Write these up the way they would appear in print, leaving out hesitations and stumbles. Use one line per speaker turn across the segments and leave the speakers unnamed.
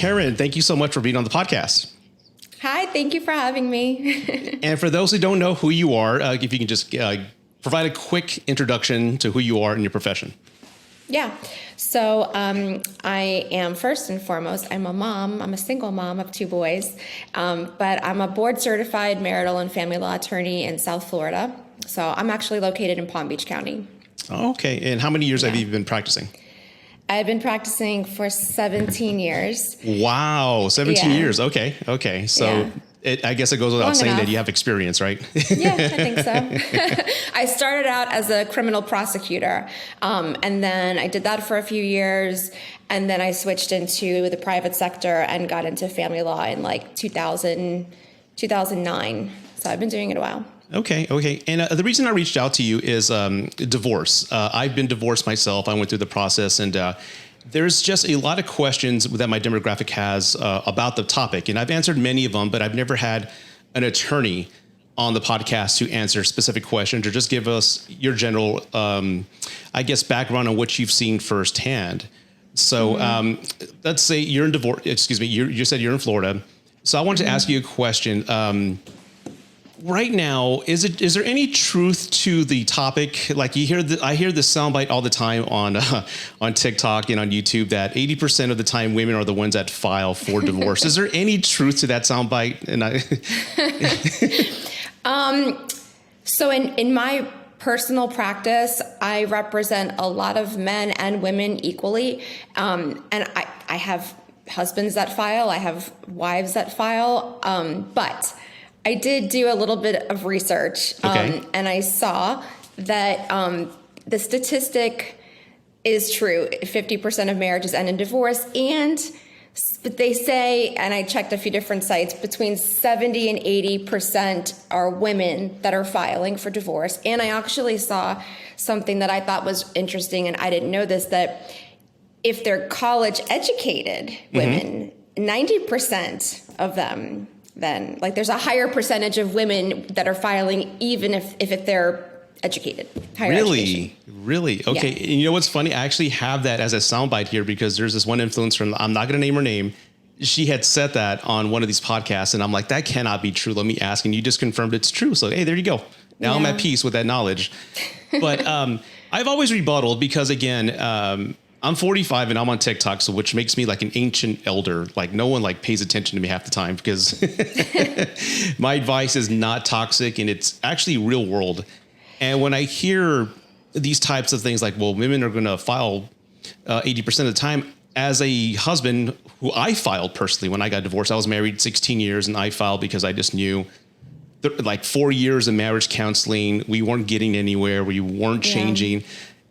Taryn, thank you so much for being on the podcast.
Hi, thank you for having me.
And for those who don't know who you are, if you can just provide a quick introduction to who you are and your profession.
Yeah. So I am, first and foremost, I'm a mom. I'm a single mom of 2 boys, but I'm a board certified marital and family law attorney in South Florida. So I'm actually located in Palm Beach County.
Okay. And how many years have you been practicing?
I've been practicing for 17 years.
Wow. 17 years. Okay. So I guess it goes without saying that you have experience, right?
Yeah, I think so. I started out as a criminal prosecutor, and then I did that for a few years, and then I switched into the private sector and got into family law in like 2009. So I've been doing it a while.
Okay. And the reason I reached out to you is divorce. I've been divorced myself. I went through the process, and there's just a lot of questions that my demographic has about the topic. And I've answered many of them, but I've never had an attorney on the podcast to answer specific questions or just give us your general, background on what you've seen firsthand. So let's say you're in divorce. Excuse me. You said you're in Florida. So I wanted to ask you a question. Right now, is there any truth to the topic? Like I hear the soundbite all the time on TikTok and on YouTube that 80% of the time women are the ones that file for divorce. Is there any truth to that soundbite?
So in my personal practice, I represent a lot of men and women equally, and I have husbands that file, I have wives that file, but I did do a little bit of research, and I saw that the statistic is true. 50% of marriages end in divorce, but they say, and I checked a few different sites, between 70 and 80% are women that are filing for divorce. And I actually saw something that I thought was interesting, and I didn't know this, that if they're college educated women, 90% of them, then there's a higher percentage of women that are filing, even if they're educated.
Really? Okay. Yeah. And you know what's funny? I actually have that as a soundbite here because there's this one influencer, I'm not going to name her name. She had said that on one of these podcasts, and I'm like, that cannot be true. Let me ask. And you just confirmed it's true. So, hey, there you go. Now I'm at peace with that knowledge. But I've always rebutted because, again, I'm 45 and I'm on TikTok, so which makes me like an ancient elder. Like no one pays attention to me half the time because my advice is not toxic and it's actually real world. And when I hear these types of things like, well, women are going to file 80% of the time, as a husband who I filed personally when I got divorced, I was married 16 years and I filed because I just knew 4 years of marriage counseling, we weren't getting anywhere, we weren't changing.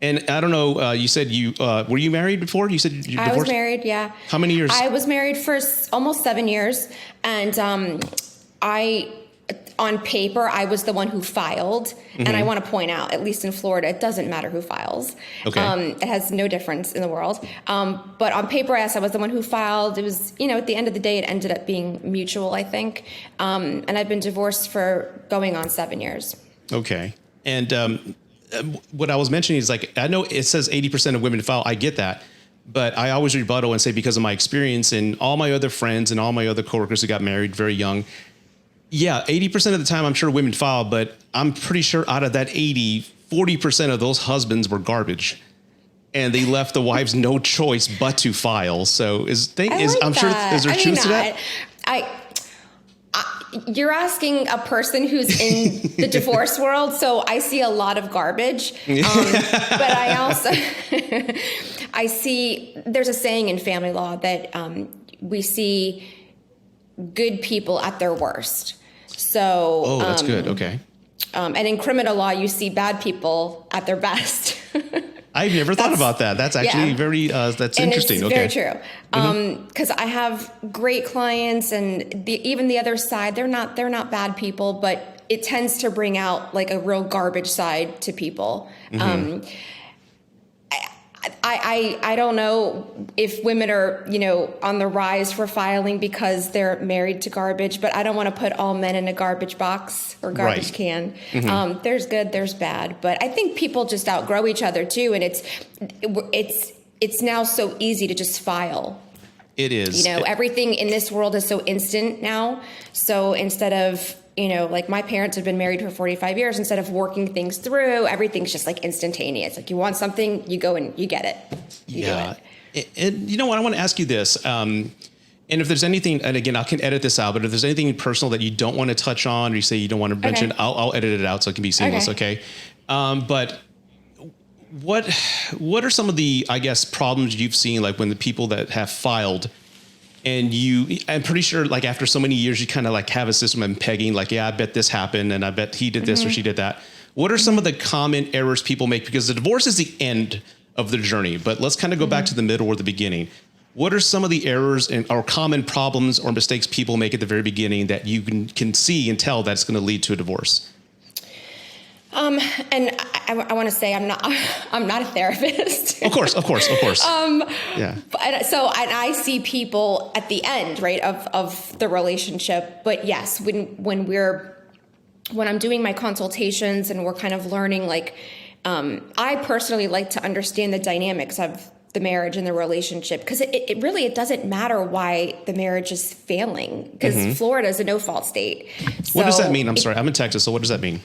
And I don't know, you said were you married before? You said you divorced?
I was married, yeah.
How many years?
I was married for almost 7 years. And on paper, I was the one who filed. And I want to point out, at least in Florida, it doesn't matter who files. Okay. It has no difference in the world. But on paper, yes, I was the one who filed. It was, at the end of the day, it ended up being mutual, I think. And I've been divorced for going on 7 years.
Okay. And what I was mentioning is I know it says 80% of women file. I get that. But I always rebuttal and say, because of my experience and all my other friends and all my other coworkers who got married very young, 80% of the time I'm sure women file, but I'm pretty sure out of that 40% of those husbands were garbage. And they left the wives no choice but to file. So is there truth to that?
You're asking a person who's in the divorce world, so I see a lot of garbage. But I also, I see, there's a saying in family law that we see good people at their worst. So,
that's good. Okay.
And in criminal law, you see bad people at their best.
I've never thought about that. That's actually very, that's
and
interesting.
It's very true. Because I have great clients and even the other side, they're not bad people, but it tends to bring out a real garbage side to people. I don't know if women are, on the rise for filing because they're married to garbage, but I don't want to put all men in a garbage box or garbage can. There's good, there's bad, but I think people just outgrow each other too. And it's now so easy to just file.
It is.
Everything in this world is so instant now. So instead of, like my parents have been married for 45 years, instead of working things through, everything's just like instantaneous. Like you want something, you go and you get it. You do it.
And you know what? I want to ask you this. And if there's anything, and again, I can edit this out, but if there's anything personal that you don't want to touch on, or you say you don't want to mention, I'll edit it out so it can be seamless. Okay. But what are some of the, I guess, problems you've seen, like when the people that have filed, and I'm pretty sure like after so many years, you kind of like have a system of pegging, like, yeah, I bet this happened, and I bet he did this or she did that. What are some of the common errors people make? Because the divorce is the end of the journey, but let's kind of go back to the middle or the beginning. What are some of the errors or common problems or mistakes people make at the very beginning that you can see and tell that's going to lead to a divorce?
And I want to say I'm not a therapist.
Of course. Yeah.
So I see people at the end, right, of the relationship. But yes, when I'm doing my consultations and we're kind of learning, like, I personally like to understand the dynamics of the marriage and the relationship, because it really doesn't matter why the marriage is failing, because Florida is a no fault state. So
what does that mean? I'm sorry, I'm in Texas. So what does that mean?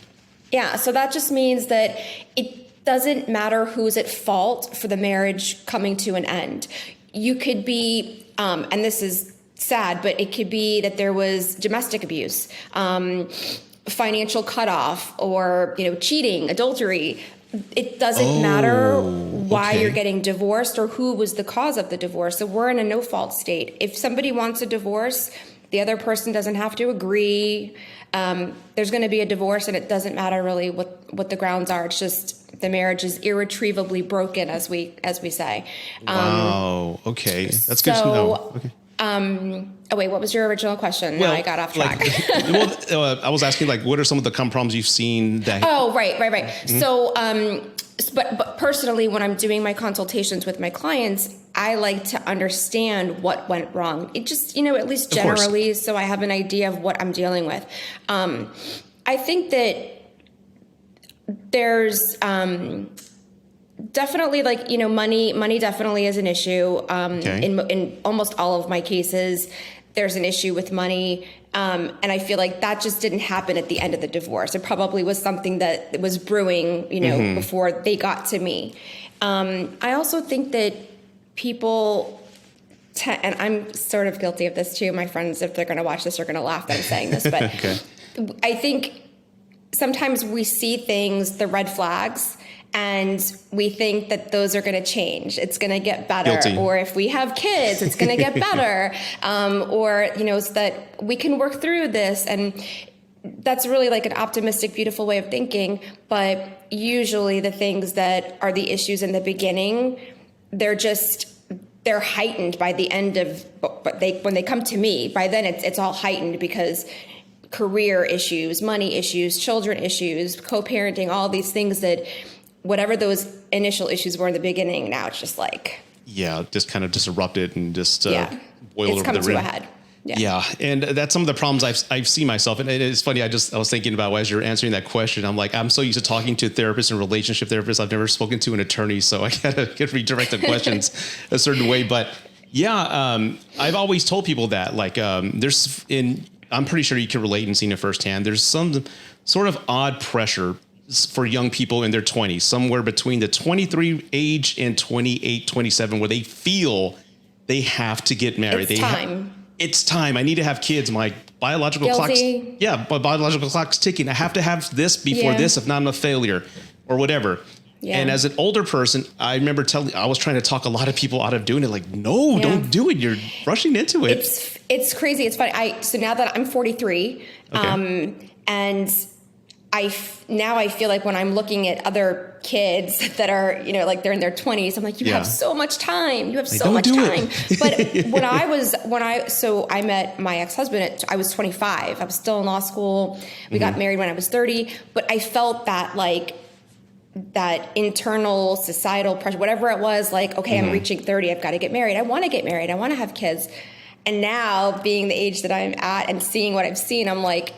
Yeah. So that just means that it doesn't matter who's at fault for the marriage coming to an end. You could be, and this is sad, but it could be that there was domestic abuse, financial cutoff, or, cheating, adultery. It doesn't matter why you're getting divorced or who was the cause of the divorce. So we're in a no fault state. If somebody wants a divorce, the other person doesn't have to agree. There's going to be a divorce, and it doesn't matter really what the grounds are. It's just the marriage is irretrievably broken, as we say.
Wow. Okay. That's good to know. Okay.
Wait, what was your original question?
Well,
no, I got off track.
I was asking, like, what are some of the common problems you've seen that?
Oh, right. So, but personally, when I'm doing my consultations with my clients, I like to understand what went wrong. It just, at least generally, so I have an idea of what I'm dealing with. I think that there's, definitely, like, money definitely is an issue. In almost all of my cases, there's an issue with money. And I feel like that just didn't happen at the end of the divorce. It probably was something that was brewing, before they got to me. I also think that people, and I'm sort of guilty of this too. My friends, if they're going to watch this, are going to laugh that I'm saying this, but I think sometimes we see things, the red flags, and we think that those are going to change. It's going to get better.
Guilty.
Or if we have kids, it's going to get better. Or, so that we can work through this. And that's really like an optimistic, beautiful way of thinking. But usually the things that are the issues in the beginning, they're heightened by the end of, but when they come to me, by then it's all heightened because career issues, money issues, children issues, co-parenting, all these things that, whatever those initial issues were in the beginning, now it's just like...
Yeah, just kind of just erupted and just boiled over the rim.
It's come to a head.
Yeah, and that's some of the problems I've seen myself. And it's funny, I was thinking about as you're answering that question, I'm like, I'm so used to talking to therapists and relationship therapists. I've never spoken to an attorney, so I gotta get redirected questions a certain way. But yeah, I've always told people that, like, I'm pretty sure you can relate and seen it firsthand. There's some sort of odd pressure for young people in their 20s, somewhere between the 23 age and 28, 27, where they feel they have to get married. It's time. I need to have kids. My biological clock's ticking. I have to have this before this. If not, I'm a failure or whatever. Yeah. And as an older person, I remember I was trying to talk a lot of people out of doing it. Like, no, don't do it. You're rushing into it.
It's crazy. It's funny. So now that I'm 43, and I feel like when I'm looking at other kids that are, like they're in their 20s, I'm like, you have so much time. You have so much time. But I met my ex-husband I was 25. I was still in law school. We got married when I was 30. But I felt that, like, that internal societal pressure, whatever it was, like, okay, I'm reaching 30. I've got to get married. I want to get married. I want to have kids. And now, being the age that I'm at and seeing what I've seen, I'm like,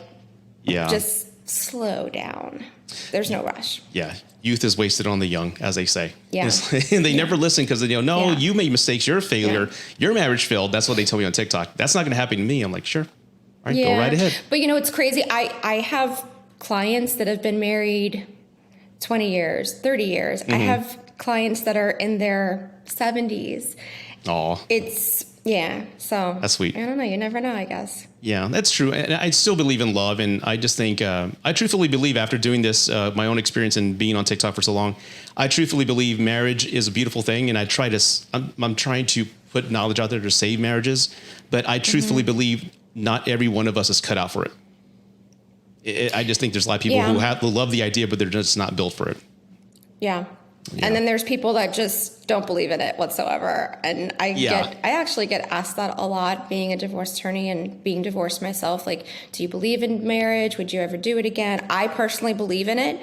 just slow down. There's no rush.
Yeah. Youth is wasted on the young, as they say.
Yeah.
And they never listen because no,
Yeah.
you made mistakes. You're a failure. Your marriage failed. That's what they tell me on TikTok. That's not going to happen to me. I'm like, sure. All right, go right ahead.
But it's crazy. I have clients that have been married 20 years, 30 years. I have clients that are in their 70s.
Oh,
so
that's sweet.
I don't know. You never know, I guess.
Yeah, that's true. And I still believe in love. And I just think, I truthfully believe after doing this, my own experience and being on TikTok for so long, I truthfully believe marriage is a beautiful thing. And I'm trying to put knowledge out there to save marriages. But I truthfully believe not every one of us is cut out for it. I just think there's a lot of people who love the idea, but they're just not built for it.
Yeah. And then there's people that just don't believe in it whatsoever. And I actually get asked that a lot, being a divorce attorney and being divorced myself. Like, do you believe in marriage? Would you ever do it again? I personally believe in it.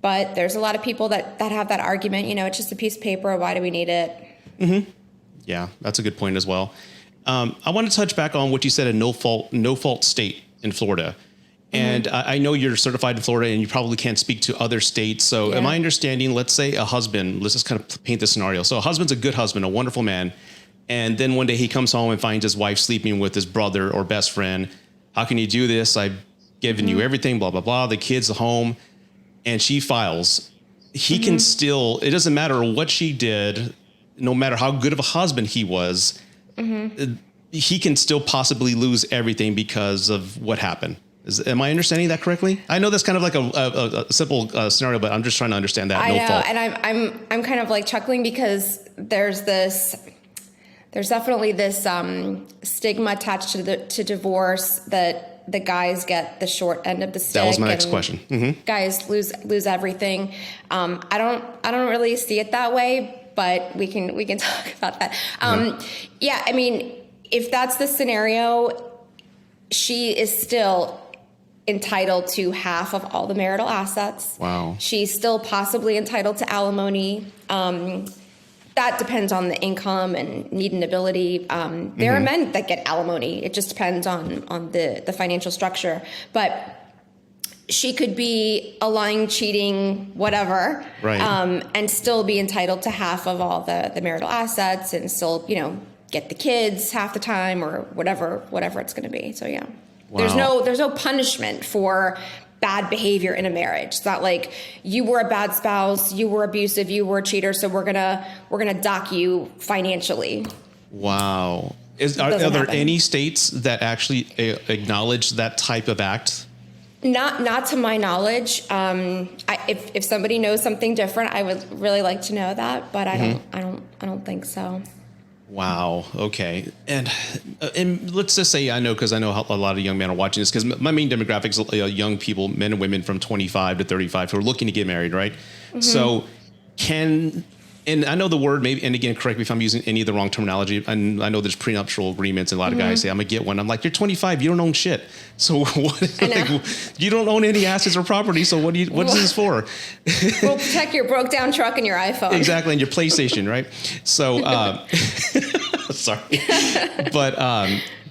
But there's a lot of people that have that argument. It's just a piece of paper. Why do we need it?
Mm-hmm. Yeah, that's a good point as well. I want to touch back on what you said, a no fault state in Florida. And I know you're certified in Florida and you probably can't speak to other states. So am I understanding, let's say a husband, let's just kind of paint the scenario. So a husband's a good husband, a wonderful man. And then one day he comes home and finds his wife sleeping with his brother or best friend. How can you do this? I've given you everything, blah, blah, blah. The kid's home and she files. He can still, it doesn't matter what she did, no matter how good of a husband he was, he can still possibly lose everything because of what happened. Am I understanding that correctly? I know that's kind of like a simple scenario, but I'm just trying to understand that.
I know, and I'm kind of like chuckling because there's definitely this stigma attached to divorce that the guys get the short end of the stick.
That was my next question.
Guys lose everything. I don't really see it that way, but we can talk about that. Yeah, I mean, if that's the scenario, she is still entitled to half of all the marital assets.
Wow.
She's still possibly entitled to alimony. That depends on the income and need and ability. There are men that get alimony. It just depends on the financial structure. But she could be a lying, cheating, whatever,
right.
And still be entitled to half of all the marital assets and still, get the kids half the time or whatever it's going to be. So, yeah. Wow. There's no punishment for bad behavior in a marriage. It's not like you were a bad spouse, you were abusive, you were a cheater, so we're gonna dock you financially.
Wow. Are there any states that actually acknowledge that type of act?
Not to my knowledge. If somebody knows something different, I would really like to know that, but I don't think so.
Wow. Okay. And let's just say, I know a lot of young men are watching this because my main demographic is young people, men and women from 25 to 35 who are looking to get married. Right. So and I know the word maybe, and again, correct me if I'm using any of the wrong terminology. And I know there's prenuptial agreements and a lot of guys say, I'm gonna get one. I'm like, you're 25, you don't own shit. So you don't own any assets or property. So what is this for?
We'll protect your broke down truck and your iPhone.
Exactly. And your PlayStation. Right. So, sorry, but,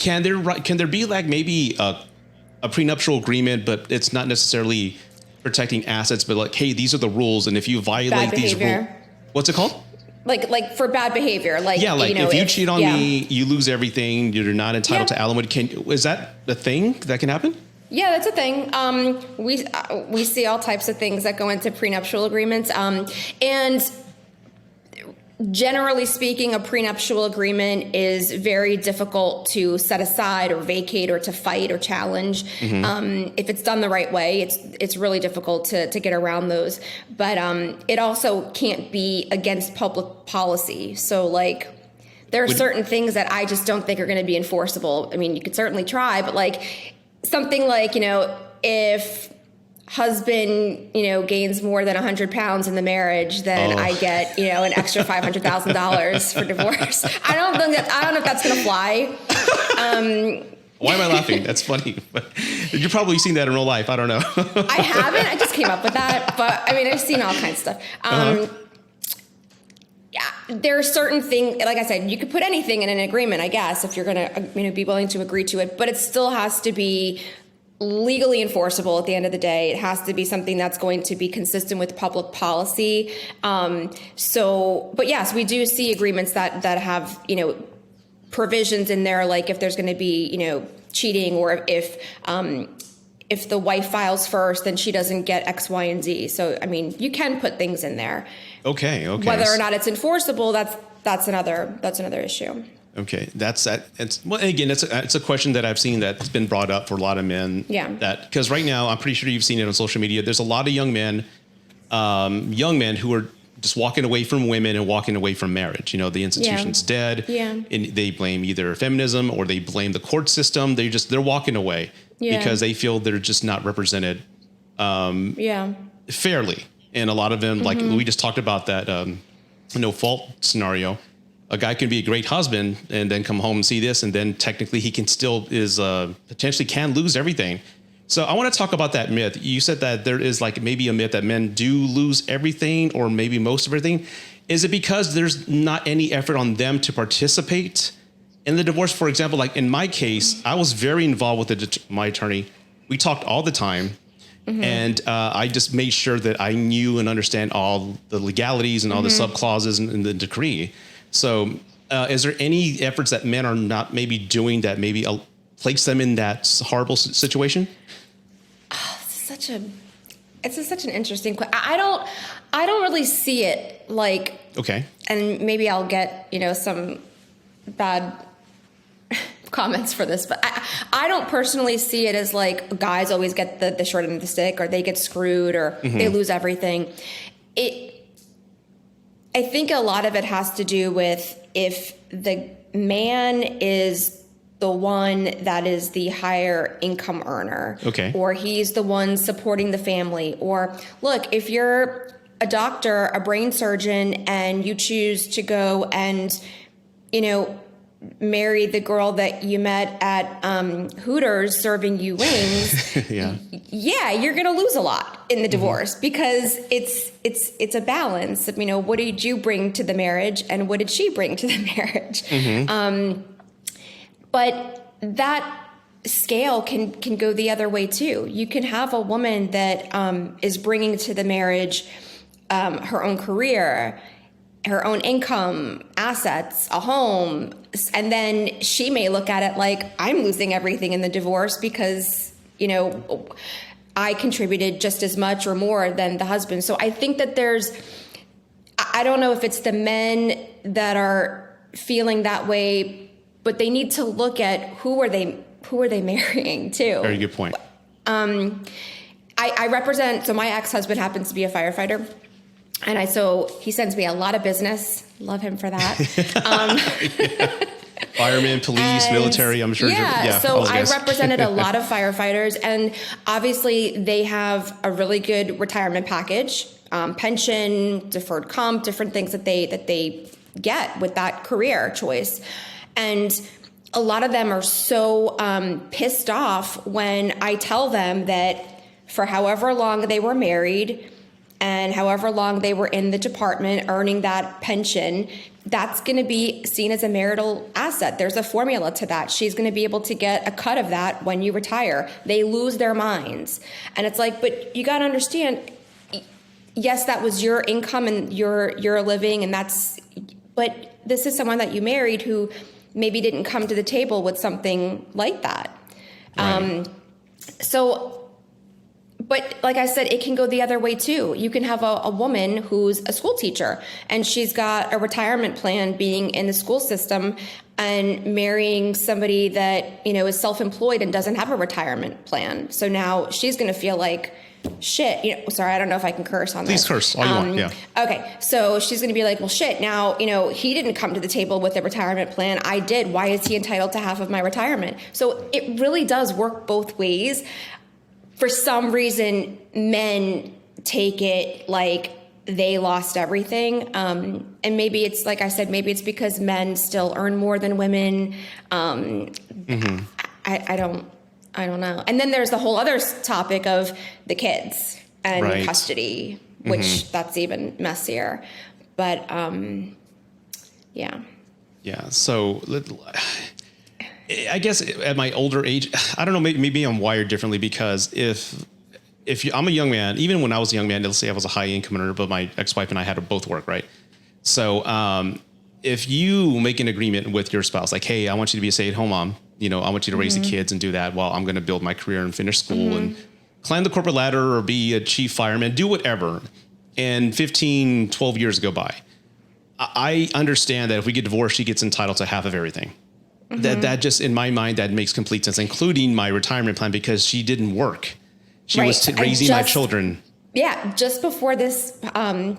can there be like maybe a prenuptial agreement, but it's not necessarily protecting assets, but like, hey, these are the rules. And if you violate these rules, what's it called?
Like for bad behavior. Like,
yeah, like if you cheat on me, you lose everything. You're not entitled to alimony. Is that a thing that can happen? Yeah,
that's a thing. We see all types of things that go into prenuptial agreements. And generally speaking, a prenuptial agreement is very difficult to set aside or vacate or to fight or challenge. If it's done the right way, it's really difficult to get around those. But it also can't be against public policy. So like there are certain things that I just don't think are going to be enforceable. I mean, you could certainly try, but like something like, if husband, gains more than 100 pounds in the marriage, then I get, an extra $500,000 for divorce. I don't know if that's going to fly.
Why am I laughing? That's funny. But you've probably seen that in real life. I don't know.
I haven't. I just came up with that. But I mean, I've seen all kinds of stuff. Yeah, there are certain things, like I said, you could put anything in an agreement, I guess, if you're going to, be willing to agree to it. But it still has to be legally enforceable at the end of the day. It has to be something that's going to be consistent with public policy. But yes, we do see agreements that have, provisions in there, like if there's going to be, cheating, or if the wife files first, then she doesn't get X, Y, and Z. So, I mean, you can put things in there.
Okay.
Whether or not it's enforceable, that's another issue.
Okay, that's that. Again, it's a question that I've seen that's been brought up for a lot of men.
Yeah.
Because right now, I'm pretty sure you've seen it on social media. There's a lot of young men who are just walking away from women and walking away from marriage. The institution's dead.
Yeah.
And they blame either feminism or they blame the court system. They're walking away because they feel they're just not represented fairly. And a lot of them, like we just talked about that no fault scenario. A guy can be a great husband and then come home and see this, and then technically he can still potentially can lose everything. So I want to talk about that myth. You said that there is like maybe a myth that men do lose everything or maybe most of everything. Is it because there's not any effort on them to participate in the divorce? For example, like in my case, I was very involved with my attorney. We talked all the time. And I just made sure that I knew and understand all the legalities and all the subclauses in the decree. So is there any efforts that men are not maybe doing that maybe place them in that horrible situation?
It's such an interesting question. I don't really see it like,
okay. And
maybe I'll get, some bad comments for this, but I don't personally see it as like guys always get the short end of the stick, or they get screwed, or they lose everything. I think a lot of it has to do with if the man is the one that is the higher income earner, or he's the one supporting the family, or look, if you're a doctor, a brain surgeon, and you choose to go and, marry the girl that you met at Hooters serving you wings, you're going to lose a lot in the divorce because it's a balance of, what did you bring to the marriage and what did she bring to the marriage? But that scale can go the other way too. You can have a woman that is bringing to the marriage her own career, her own income, assets, a home, and then she may look at it like, I'm losing everything in the divorce because, I contributed just as much or more than the husband. So I think that I don't know if it's the men that are feeling that way, but they need to look at who are they marrying too.
Very good point.
I represent, so my ex-husband happens to be a firefighter. And so he sends me a lot of business. Love him for that.
Firemen, police, military, I'm sure.
So I represented a lot of firefighters, and obviously they have a really good retirement package, pension, deferred comp, different things that they get with that career choice. And a lot of them are so pissed off when I tell them that for however long they were married and however long they were in the department earning that pension, that's going to be seen as a marital asset. There's a formula to that. She's going to be able to get a cut of that when you retire. They lose their minds. And it's like, but you got to understand, yes, that was your income and your living, but this is someone that you married who maybe didn't come to the table with something like that. Right. But like I said, it can go the other way too. You can have a woman who's a school teacher and she's got a retirement plan being in the school system and marrying somebody that, is self-employed and doesn't have a retirement plan. So now she's going to feel like shit. Sorry, I don't know if I can curse on this.
Please curse all you want, yeah.
Okay, so she's going to be like, well, shit, now, he didn't come to the table with a retirement plan. I did. Why is he entitled to half of my retirement? So it really does work both ways. For some reason, men take it like they lost everything. And maybe it's, like I said, maybe it's because men still earn more than women. I don't know. And then there's the whole other topic of the kids and custody, which that's even messier. But, yeah.
Yeah. So I guess at my older age, I don't know, maybe I'm wired differently because I'm a young man, even when I was a young man, let's say I was a high income earner, but my ex-wife and I had to both work, right? So if you make an agreement with your spouse, like, hey, I want you to be a stay-at-home mom, I want you to raise the kids and do that while I'm going to build my career and finish school and climb the corporate ladder or be a chief fireman, do whatever. And 15, 12 years go by. I understand that if we get divorced, she gets entitled to half of everything. That just, in my mind, that makes complete sense, including my retirement plan, because she didn't work. She was raising my children.
Yeah. Just before this,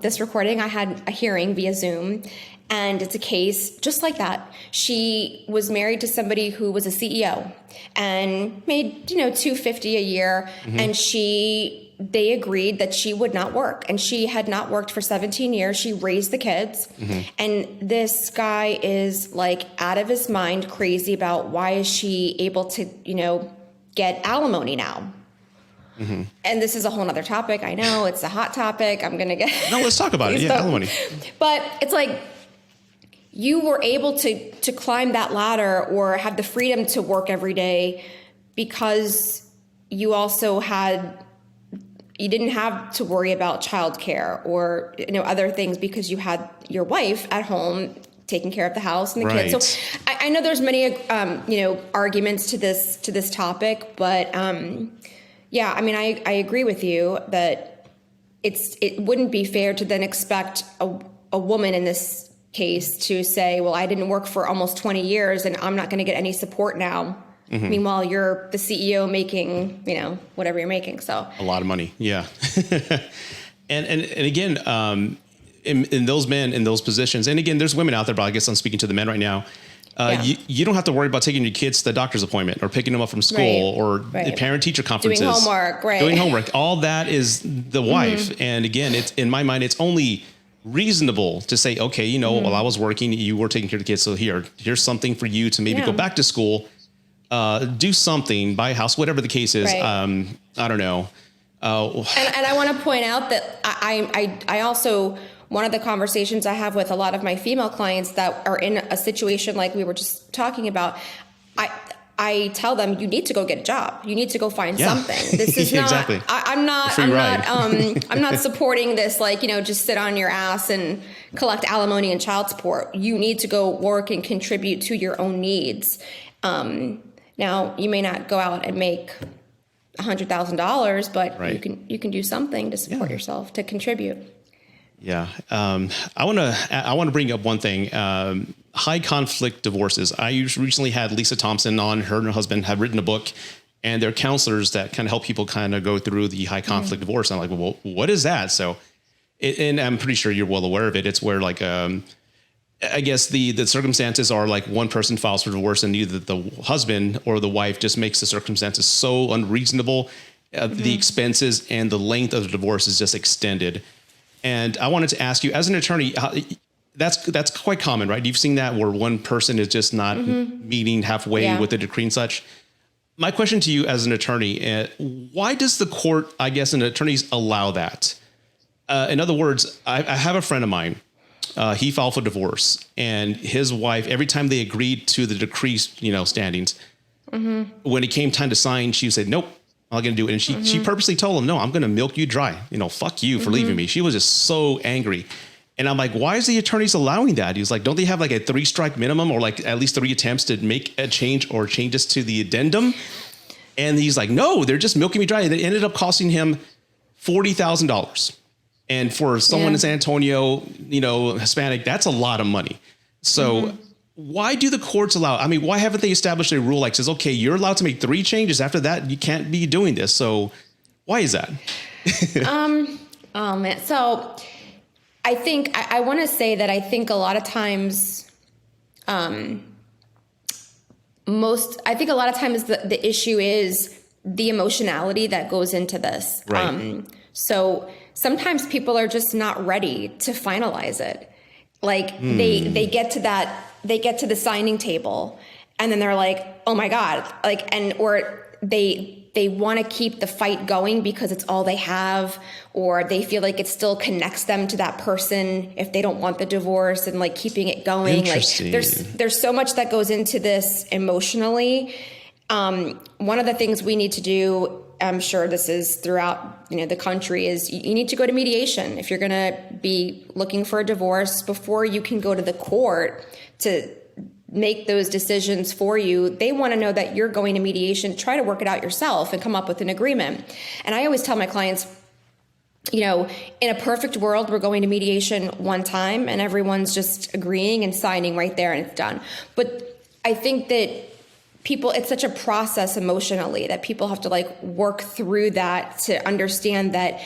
this recording, I had a hearing via Zoom, and it's a case just like that. She was married to somebody who was a CEO and made, $250 a year. And they agreed that she would not work, and she had not worked for 17 years. She raised the kids. And this guy is like out of his mind crazy about why is she able to, get alimony now? And this is a whole nother topic. I know it's a hot topic. I'm going to get...
No, let's talk about it. Yeah, alimony.
But it's like you were able to climb that ladder or have the freedom to work every day because you also you didn't have to worry about childcare or, other things because you had your wife at home taking care of the house and the kids. So I know there's many, arguments to this topic, but, yeah, I mean, I agree with you that it wouldn't be fair to then expect a woman in this case to say, well, I didn't work for almost 20 years and I'm not going to get any support now. Meanwhile, you're the CEO making, whatever you're making. So
a lot of money. Yeah. and again, in those men in those positions, and again, there's women out there, but I guess I'm speaking to the men right now. You don't have to worry about taking your kids to the doctor's appointment or picking them up from school or parent-teacher conferences. Doing
homework, right.
Doing homework. All that is the wife. And again, it's in my mind, it's only reasonable to say, okay, while I was working, you were taking care of the kids. So here's something for you to maybe go back to school, do something, buy a house, whatever the case is. Right. I don't know.
And I want to point out that I also... One of the conversations I have with a lot of my female clients that are in a situation like we were just talking about, I tell them, you need to go get a job. You need to go find something. This is not, exactly. I'm not supporting this, just sit on your ass and collect alimony and child support. You need to go work and contribute to your own needs. Now you may not go out and make $100,000, but you can do something to support yourself, to contribute.
Yeah. I want to bring up one thing. High conflict divorces. I recently had Lisa Thompson on. Her and her husband have written a book, and they're counselors that kind of help people kind of go through the high conflict divorce. I'm like, well, what is that? So, and I'm pretty sure you're well aware of it. It's where I guess the circumstances are like one person files for divorce and either the husband or the wife just makes the circumstances so unreasonable. The expenses and the length of the divorce is just extended. And I wanted to ask you, as an attorney, that's quite common, right? You've seen that where one person is just not meeting halfway with the decree and such. My question to you as an attorney, why does the court, I guess, and attorneys allow that? In other words, I have a friend of mine. He filed for divorce, and his wife, every time they agreed to the decree, standings, when it came time to sign, she said, nope. I'm not going to do it. And she purposely told him, no, I'm going to milk you dry. Fuck you for leaving me. She was just so angry. And I'm like, why is the attorneys allowing that? He was like, don't they have like a 3-strike minimum or like at least 3 attempts to make a change or changes to the addendum? And he's like, no, they're just milking me dry. And it ended up costing him $40,000. And for someone in San Antonio, Hispanic, that's a lot of money. So why do the courts allow? I mean, why haven't they established a rule like says, okay, you're allowed to make 3 changes. After that, you can't be doing this. So why is that?
Oh man. So I think I want to say that I think a lot of times, the issue is the emotionality that goes into this.
Right.
So sometimes people are just not ready to finalize it. Like they get to the signing table and then they're like, oh my God, or they they want to keep the fight going because it's all they have, or they feel like it still connects them to that person if they don't want the divorce, and like keeping it going. Like there's so much that goes into this emotionally. One of the things we need to do, I'm sure this is throughout, the country, is you need to go to mediation. If you're going to be looking for a divorce, before you can go to the court to make those decisions for you, they want to know that you're going to mediation, try to work it out yourself and come up with an agreement. And I always tell my clients, in a perfect world, we're going to mediation one time and everyone's just agreeing and signing right there and it's done. But I think that it's such a process emotionally that people have to like work through that to understand that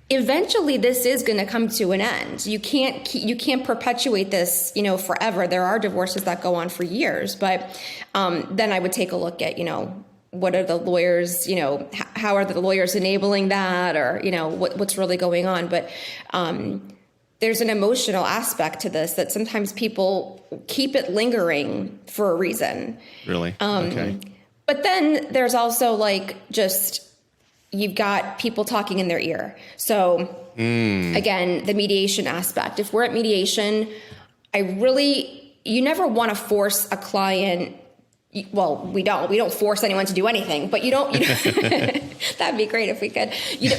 eventually this is going to come to an end. You can't perpetuate this, forever. There are divorces that go on for years, but then I would take a look at, what are the lawyers, how are the lawyers enabling that, or, what's really going on. But there's an emotional aspect to this that sometimes people keep it lingering for a reason.
Really? Okay.
But then there's also you've got people talking in their ear. So again, the mediation aspect. If we're at mediation, you never want to force a client. Well, we don't force anyone to do anything, but you don't that'd be great if we could.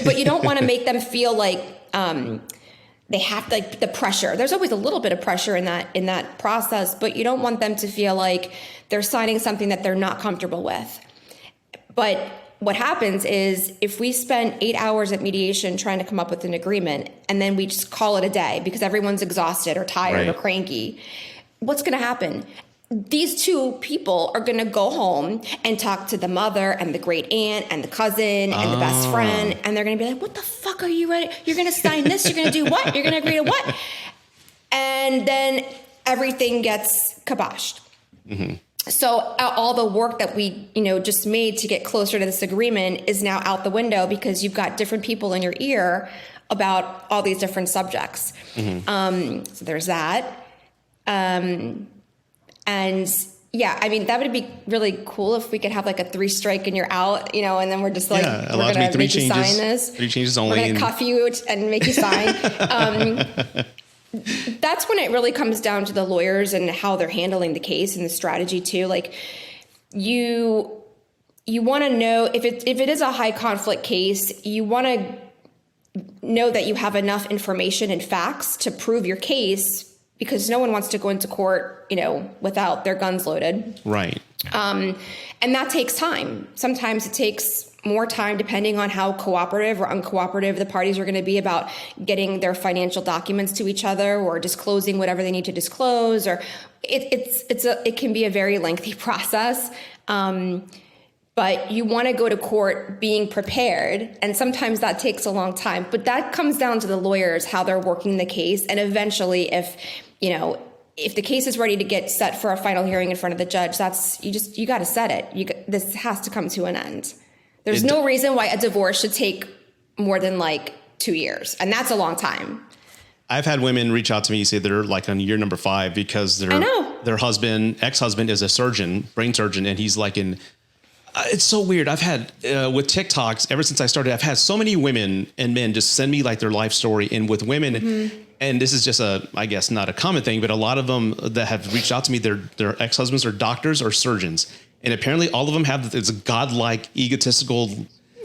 But you don't want to make them feel like, they have the pressure. There's always a little bit of pressure in that process, but you don't want them to feel like they're signing something that they're not comfortable with. But what happens is if we spend 8 hours at mediation trying to come up with an agreement and then we just call it a day because everyone's exhausted or tired or cranky, what's going to happen? These two people are going to go home and talk to the mother and the great aunt and the cousin and the best friend. And they're going to be like, what the fuck are you ready? You're going to sign this? You're going to do what? You're going to agree to what? And then everything gets kiboshed. Mm-hmm. So all the work that we, just made to get closer to this agreement is now out the window because you've got different people in your ear about all these different subjects. Mm-hmm. So there's that. And yeah, I mean, that would be really cool if we could have like a 3-strike and you're out, and then we're just like, we're going to make you sign this.
3 changes only.
We're going to cuff you and make you sign. That's when it really comes down to the lawyers and how they're handling the case and the strategy too. Like you want to know if it is a high conflict case, you want to know that you have enough information and facts to prove your case, because no one wants to go into court, without their guns loaded.
Right.
And that takes time. Sometimes it takes more time depending on how cooperative or uncooperative the parties are going to be about getting their financial documents to each other or disclosing whatever they need to disclose, or it can be a very lengthy process. But you want to go to court being prepared, and sometimes that takes a long time. But that comes down to the lawyers, how they're working the case, and eventually, if the case is ready to get set for a final hearing in front of the judge, you got to set it. This has to come to an end. There's no reason why a divorce should take more than 2 years, and that's a long time.
I've had women reach out to me, say they're on year number 5 because their ex-husband is a brain surgeon, and he's it's so weird. I've had, with TikToks, ever since I started, I've had so many women and men just send me their life story. And with women, mm-hmm. and this is just I guess not a common thing, but a lot of them that have reached out to me, their ex-husbands are doctors or surgeons. And apparently all of them have this godlike, egotistical,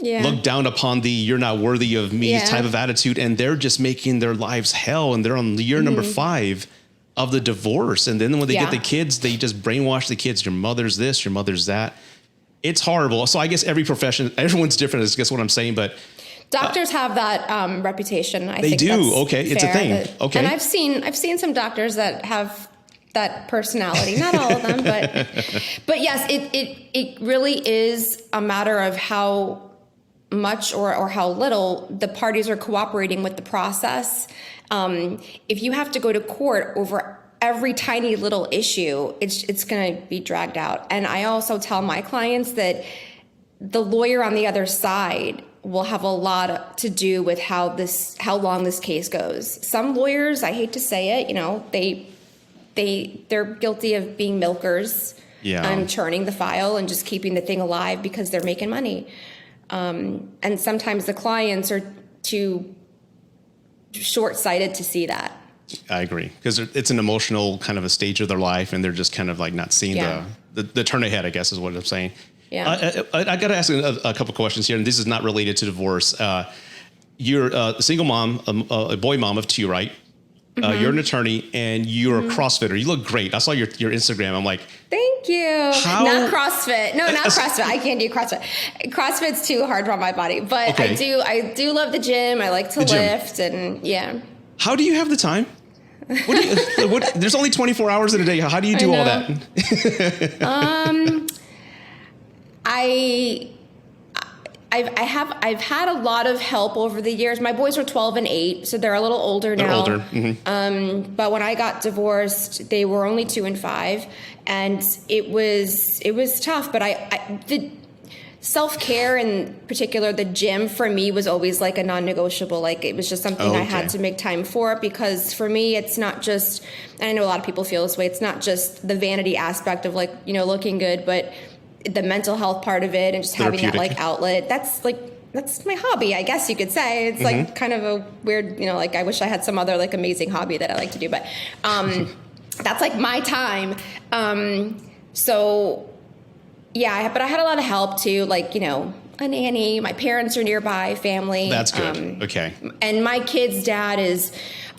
look down upon you're not worthy of me type of attitude. And they're just making their lives hell. And they're on year number 5 of the divorce. And then when they get the kids, they just brainwash the kids. Your mother's this, your mother's that. It's horrible. So I guess every profession, everyone's different, is guess what I'm saying. But
doctors have that reputation.
They do. Okay. It's a thing. Okay.
And I've seen some doctors that have that personality. Not all of them, but yes, it really is a matter of how much or how little the parties are cooperating with the process. If you have to go to court over every tiny little issue, it's going to be dragged out. And I also tell my clients that the lawyer on the other side will have a lot to do with how long this case goes. Some lawyers, I hate to say it, they're guilty of being milkers and churning the file and just keeping the thing alive because they're making money. And sometimes the clients are too short-sighted to see that.
I agree, because it's an emotional kind of a stage of their life, and they're just kind of like not seeing the turn ahead, I guess is what I'm saying.
Yeah.
I got to ask a couple questions here, and this is not related to divorce. You're a single mom, a boy mom of 2, right? You're an attorney, and you're a CrossFitter. You look great. I saw your Instagram. I'm like,
thank you. Not CrossFit. No, not CrossFit. I can't do CrossFit. CrossFit's too hard on my body, but okay. I do love the gym. I like to lift, and yeah.
How do you have the time? There's only 24 hours in a day. How do you do all that?
I've had a lot of help over the years. My boys are 12 and 8, so they're a little older now.
They're older. Mm-hmm.
But when I got divorced, they were only 2 and 5, and it was tough. But the self-care, in particular, the gym for me was always like a non-negotiable. Like it was just something I had to make time for, because for me, it's not just, and I know a lot of people feel this way, it's not just the vanity aspect of like, looking good, but the mental health part of it and just having that like outlet. That's my hobby, I guess you could say. It's like kind of a weird, like I wish I had some other like amazing hobby that I like to do, but that's like my time. So yeah, but I had a lot of help too, like, a nanny, my parents are nearby, family.
That's good. Okay.
And my kid's dad is,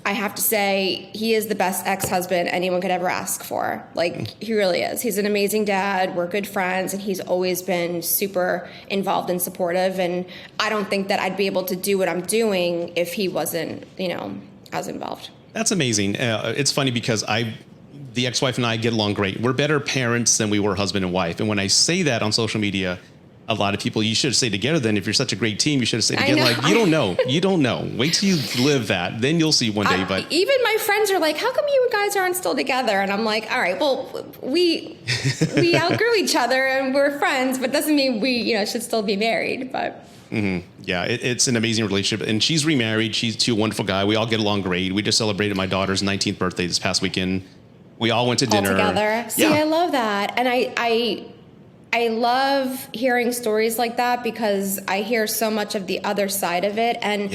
I have to say, he is the best ex-husband anyone could ever ask for. Like, he really is. He's an amazing dad. We're good friends, and he's always been super involved and supportive. And I don't think that I'd be able to do what I'm doing if he wasn't, as involved.
That's amazing. It's funny because the ex-wife and I get along great. We're better parents than we were husband and wife. And when I say that on social media, a lot of people, you should stay together then. If you're such a great team, you should stay together. Like, you don't know. You don't know. Wait till you live that. Then you'll see one day. But
even my friends are like, how come you guys aren't still together? And I'm like, all right, well, we outgrew each other and we're friends, but doesn't mean we, should still be married. But
yeah, it's an amazing relationship. And she's remarried. She's to a wonderful guy. We all get along great. We just celebrated my daughter's 19th birthday this past weekend. We all went to dinner.
All together. See, I love that. And I love hearing stories like that, because I hear so much of the other side of it. And,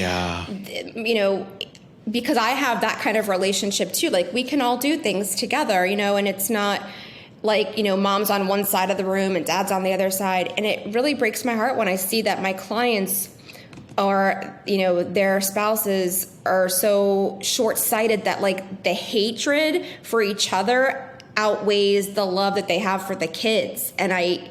because I have that kind of relationship too, like we can all do things together, and it's not like, mom's on one side of the room and dad's on the other side. And it really breaks my heart when I see that my clients or, their spouses are so short-sighted that like the hatred for each other outweighs the love that they have for the kids. And I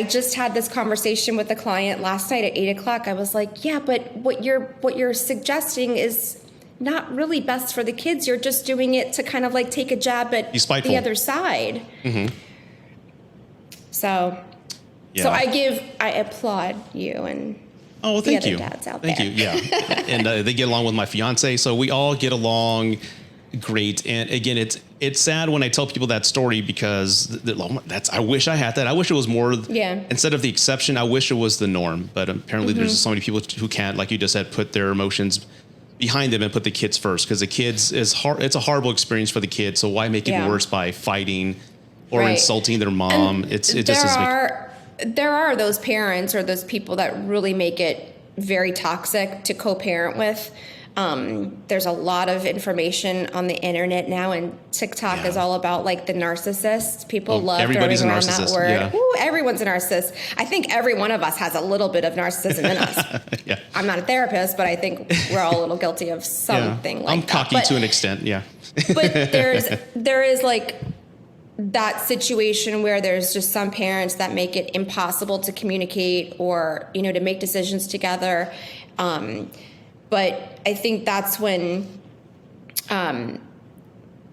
just had this conversation with a client last night at 8:00. I was like, yeah, but what you're suggesting is not really best for the kids. You're just doing it to kind of like take a jab at the other side. Mm-hmm. So I applaud you and
thank you.
Dads out
thank
there.
you. Yeah. And they get along with my fiance. So we all get along great. And again, it's sad when I tell people that story, because I wish I had that. I wish it was more, instead of the exception, I wish it was the norm. But apparently there's so many people who can't, like you just said, put their emotions behind them and put the kids first, because the kids it's a horrible experience for the kids. So why make it worse by fighting or insulting their mom?
There are those parents or those people that really make it very toxic to co-parent with. There's a lot of information on the internet now, and TikTok is all about like the narcissists. People love throwing around that word.
Yeah.
Ooh, everyone's a narcissist. I think every one of us has a little bit of narcissism in us. I'm not a therapist, but I think we're all a little guilty of something like that.
I'm cocky to an extent,
But there is like that situation where there's just some parents that make it impossible to communicate or, to make decisions together. But I think that's when,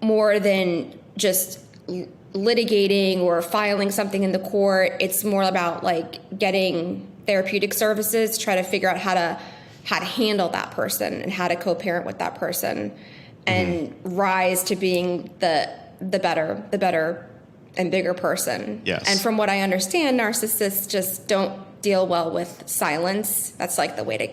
more than just litigating or filing something in the court, it's more about like getting therapeutic services, try to figure out how to handle that person and how to co-parent with that person and rise to being the better and bigger person.
Yes.
And from what I understand, narcissists just don't deal well with silence. That's like the way to.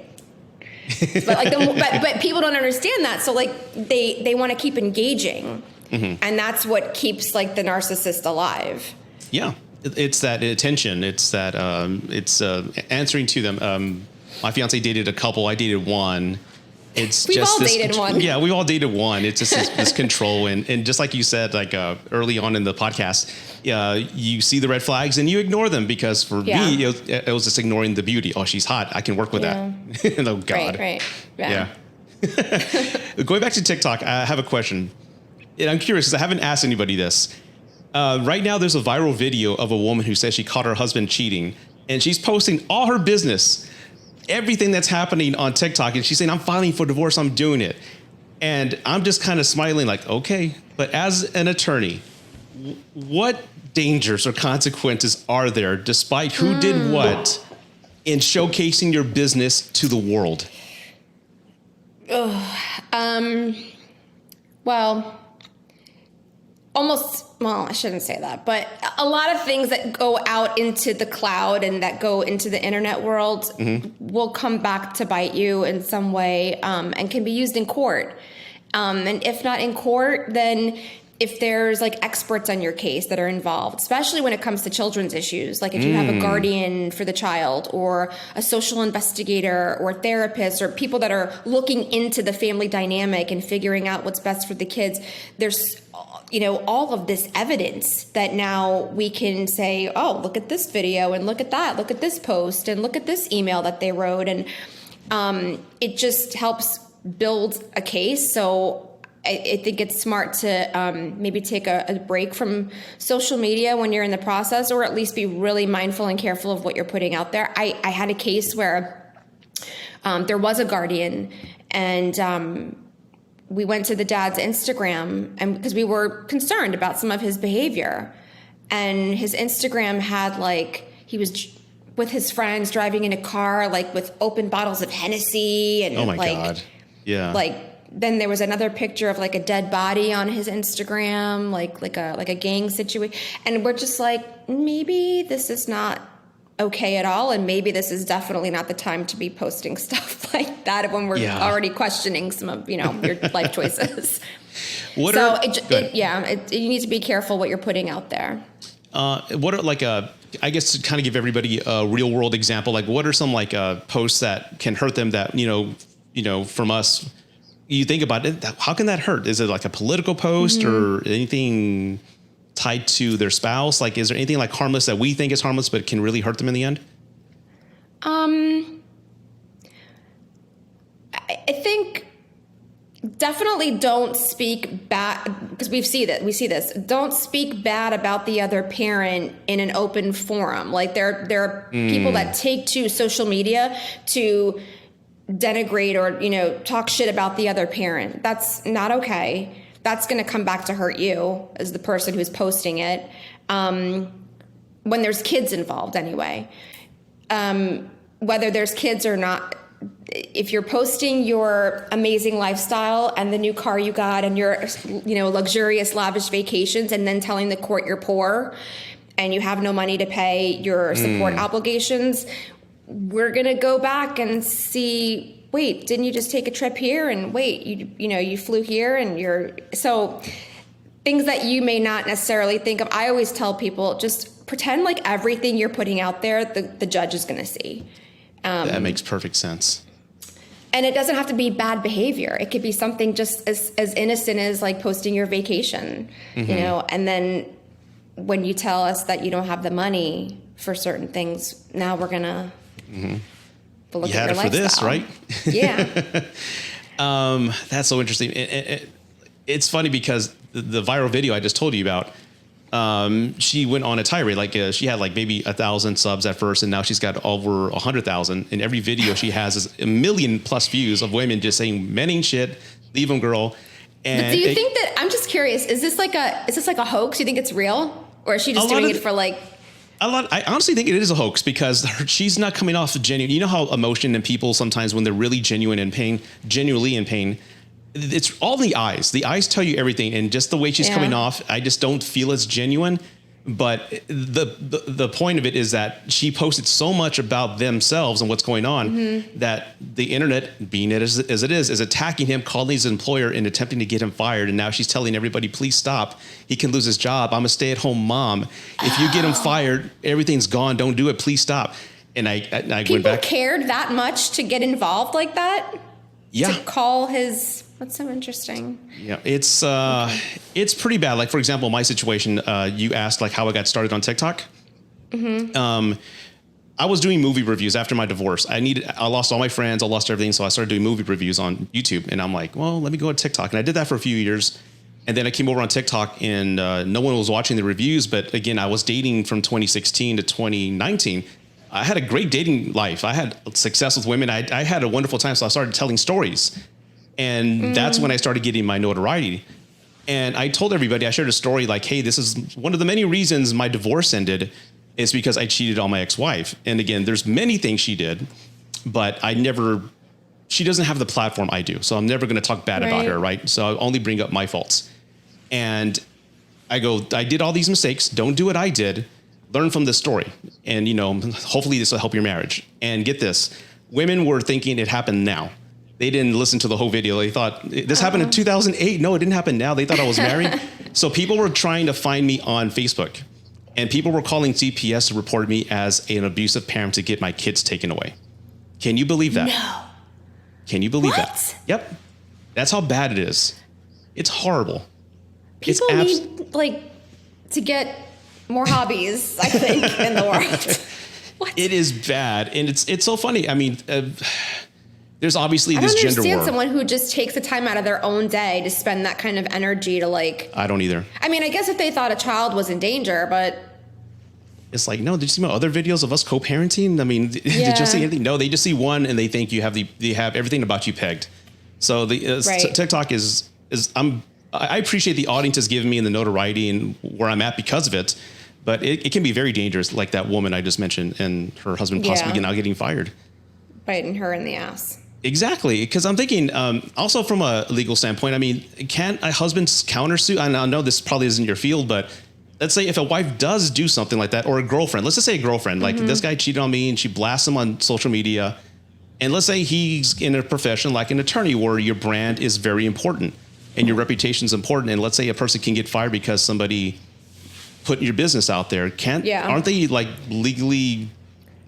But people don't understand that. So like they want to keep engaging, and that's what keeps like the narcissist alive.
Yeah. It's that attention. It's that it's answering to them. My fiance dated a couple. I dated one.
We've all dated one.
Yeah, we've all dated one. It's just this control. And just like you said, like early on in the podcast, you see the red flags and you ignore them because for me, it was just ignoring the beauty. Oh, she's hot. I can work with that. Oh, God.
Right.
Yeah. Going back to TikTok, I have a question. And I'm curious because I haven't asked anybody this. Right now, there's a viral video of a woman who says she caught her husband cheating. And she's posting all her business, everything that's happening on TikTok. And she's saying, I'm filing for divorce. I'm doing it. And I'm just kind of smiling like, okay. But as an attorney, what dangers or consequences are there despite who did what in showcasing your business to the world?
Well, I shouldn't say that, but a lot of things that go out into the cloud and that go into the internet world will come back to bite you in some way, and can be used in court. And if not in court, then if there's like experts on your case that are involved, especially when it comes to children's issues, like if you have a guardian for the child or a social investigator or therapist or people that are looking into the family dynamic and figuring out what's best for the kids, there's, all of this evidence that now we can say, oh, look at this video and look at that, look at this post and look at this email that they wrote. And it just helps build a case. So I think it's smart to maybe take a break from social media when you're in the process, or at least be really mindful and careful of what you're putting out there. I had a case where there was a guardian, and we went to the dad's Instagram, and because we were concerned about some of his behavior. And his Instagram had he was with his friends driving in a car, with open bottles of Hennessy, and
oh my God. Yeah.
Then there was another picture of a dead body on his Instagram, like a gang situation. And we're just maybe this is not okay at all. And maybe this is definitely not the time to be posting stuff like that when we're already questioning some of, your life choices. You need to be careful what you're putting out there.
What are I guess to kind of give everybody a real world example, what are some posts that can hurt them that, from us, you think about it, how can that hurt? Is it a political post or anything tied to their spouse? Is there anything harmless that we think is harmless, but can really hurt them in the end?
I think definitely don't speak bad, because we see this. Don't speak bad about the other parent in an open forum. There are people that take to social media to denigrate or, talk shit about the other parent. That's not okay. That's going to come back to hurt you as the person who's posting it. When there's kids involved anyway, whether there's kids or not, if you're posting your amazing lifestyle and the new car you got and your, luxurious, lavish vacations, and then telling the court you're poor and you have no money to pay your support obligations, we're going to go back and see, wait, didn't you just take a trip here? And wait, you flew here, and so things that you may not necessarily think of. I always tell people, just pretend everything you're putting out there, the judge is going to see.
That makes perfect sense.
And it doesn't have to be bad behavior. It could be something just as innocent as posting your vacation, and then when you tell us that you don't have the money for certain things, now we're going to look
you
at
had
your
it for
lifestyle.
this, right?
Yeah.
That's so interesting. It's funny because the viral video I just told you about, she went on a tirade. She had maybe 1,000 subs at first, and now she's got over 100,000. And every video she has is 1 million plus views of women just saying, men ain't shit, leave them, girl. And
but do you think that, I'm just curious, is this like a hoax? You think it's real? Or is she just doing it for
I honestly think it is a hoax because she's not coming off genuine. You know how emotion and people sometimes when they're really genuinely in pain, it's all the eyes. The eyes tell you everything. And just the way she's coming off, I just don't feel it's genuine. But the point of it is that she posted so much about themselves and what's going on that the internet, being it as it is attacking him, calling his employer and attempting to get him fired. And now she's telling everybody, please stop. He can lose his job. I'm a stay-at-home mom. If you get him fired, everything's gone. Don't do it. Please stop. And I went back.
People cared that much to get involved like that?
Yeah.
To call his... That's so interesting.
Yeah, it's pretty bad. Like, for example, my situation, you asked like how I got started on TikTok. I was doing movie reviews after my divorce. I lost all my friends. I lost everything. So I started doing movie reviews on YouTube, and I'm like, well, let me go to TikTok. And I did that for a few years. And then I came over on TikTok, and no one was watching the reviews. But again, I was dating from 2016 to 2019. I had a great dating life. I had success with women. I had a wonderful time. So I started telling stories. And that's when I started getting my notoriety. And I told everybody, I shared a story like, hey, this is one of the many reasons my divorce ended is because I cheated on my ex-wife. And again, there's many things she did, but she doesn't have the platform I do. So I'm never going to talk bad about her, right? So I'll only bring up my faults. And I did all these mistakes. Don't do what I did. Learn from this story. And, hopefully this will help your marriage. And get this, women were thinking it happened now. They didn't listen to the whole video. They thought this happened in 2008. No, it didn't happen now. They thought I was married. So people were trying to find me on Facebook, and people were calling CPS to report me as an abusive parent to get my kids taken away. Can you believe that?
No.
Can you believe
What?
that? Yep. That's how bad it is. It's horrible.
People need to get more hobbies, I think, in the world. What?
It is bad. And it's so funny. I mean, there's obviously this gender war.
I don't understand someone who just takes the time out of their own day to spend that kind of energy to
I don't either.
I mean, I guess if they thought a child was in danger, but...
It's like, no, did you see my other videos of us co-parenting? I mean, did you see anything? No, they just see one and they think you have everything about you pegged. So TikTok is I appreciate the audience has given me and the notoriety and where I'm at because of it. But it can be very dangerous, like that woman I just mentioned and her husband possibly now getting fired.
Biting her in the ass.
Exactly, because I'm thinking also from a legal standpoint, I mean, can a husband countersue? I know this probably isn't your field, but let's say if a wife does do something like that, or a girlfriend, let's just say a girlfriend, like this guy cheated on me and she blasts him on social media. And let's say he's in a profession like an attorney where your brand is very important and your reputation is important. And let's say a person can get fired because somebody put your business out there. Aren't they like legally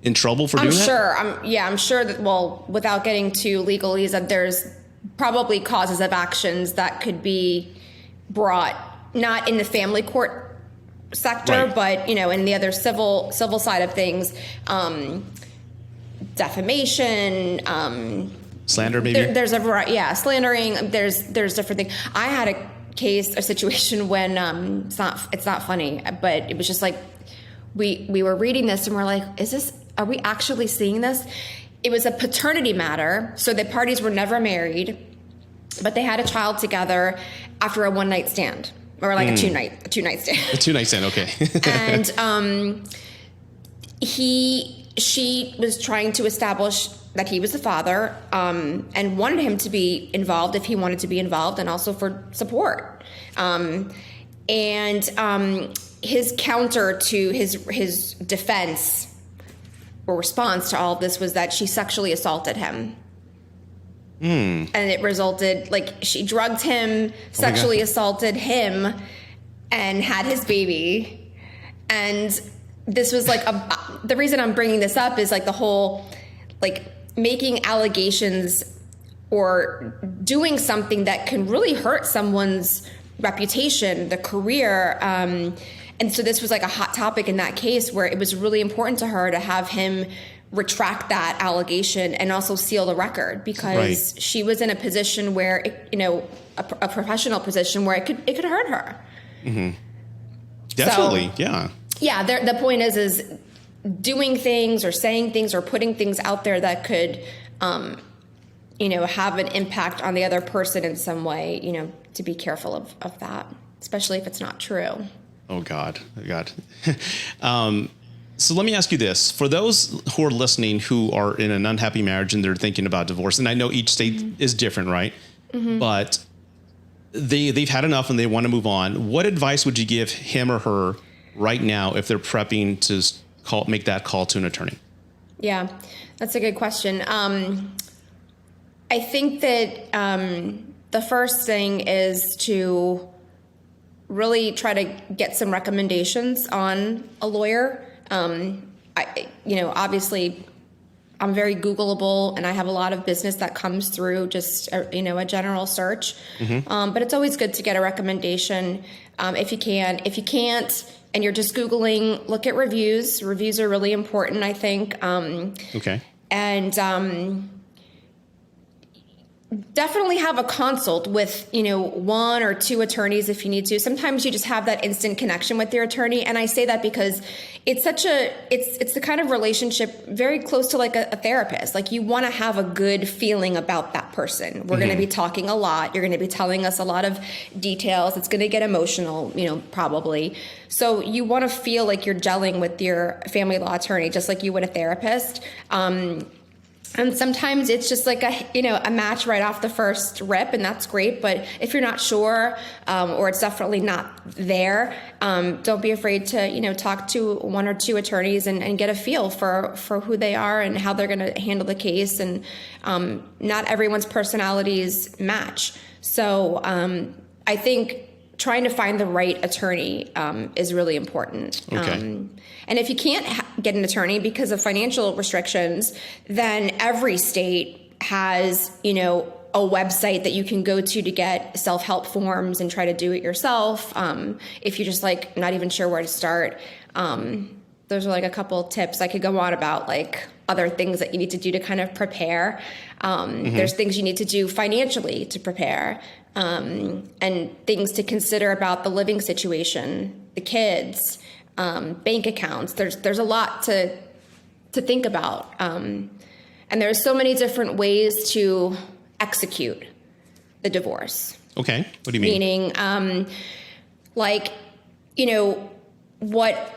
in trouble for doing that?
I'm sure that, well, without getting too legalese, that there's probably causes of actions that could be brought, not in the family court sector, but, in the other civil side of things, defamation,
slander, maybe.
There's a variety, slandering. There's different things. I had a situation when, it's not funny, but it was just like, we were reading this and we're like, are we actually seeing this? It was a paternity matter. So the parties were never married, but they had a child together after a one-night stand, or like a two-night stand.
A two-night stand, okay.
And she was trying to establish that he was the father, and wanted him to be involved if he wanted to be involved, and also for support. His counter to his defense or response to all of this was that she sexually assaulted him. And it resulted, she drugged him, sexually assaulted him, and had his baby. And this was the reason I'm bringing this up is the whole, making allegations or doing something that can really hurt someone's reputation, the career. And so this was a hot topic in that case, where it was really important to her to have him retract that allegation and also seal the record, because she was in a position where, a professional position where it could hurt her. Mm-hmm.
Definitely.
So, the point is doing things or saying things or putting things out there that could, have an impact on the other person in some way, to be careful of that, especially if it's not true.
Oh, God. So let me ask you this. For those who are listening who are in an unhappy marriage and they're thinking about divorce, and I know each state is different, right? Mm-hmm. But they've had enough and they want to move on. What advice would you give him or her right now if they're prepping to make that call to an attorney?
Yeah, that's a good question. I think that the first thing is to really try to get some recommendations on a lawyer. Obviously, I'm very Googleable, and I have a lot of business that comes through just a general search. But it's always good to get a recommendation if you can. If you can't, and you're just Googling, look at reviews. Reviews are really important, I think.
Okay.
And definitely have a consult with, one or two attorneys if you need to. Sometimes you just have that instant connection with your attorney. And I say that because it's it's the kind of relationship very close to like a therapist. Like you want to have a good feeling about that person. We're going to be talking a lot. You're going to be telling us a lot of details. It's going to get emotional, probably. So you want to feel like you're gelling with your family law attorney, just like you would a therapist. And sometimes it's just like a match right off the first rip, and that's great. But if you're not sure, or it's definitely not there, don't be afraid to, talk to one or two attorneys and get a feel for who they are and how they're going to handle the case. And not everyone's personalities match. So I think trying to find the right attorney is really important.
Okay.
And if you can't get an attorney because of financial restrictions, then every state has, a website that you can go to get self-help forms and try to do it yourself. If you're just like not even sure where to start, those are like a couple tips. I could go on about like other things that you need to do to kind of prepare. There's things you need to do financially to prepare, and things to consider about the living situation, the kids, bank accounts. There's a lot to think about. And there's so many different ways to execute the divorce.
Okay. What do you mean?
Meaning, what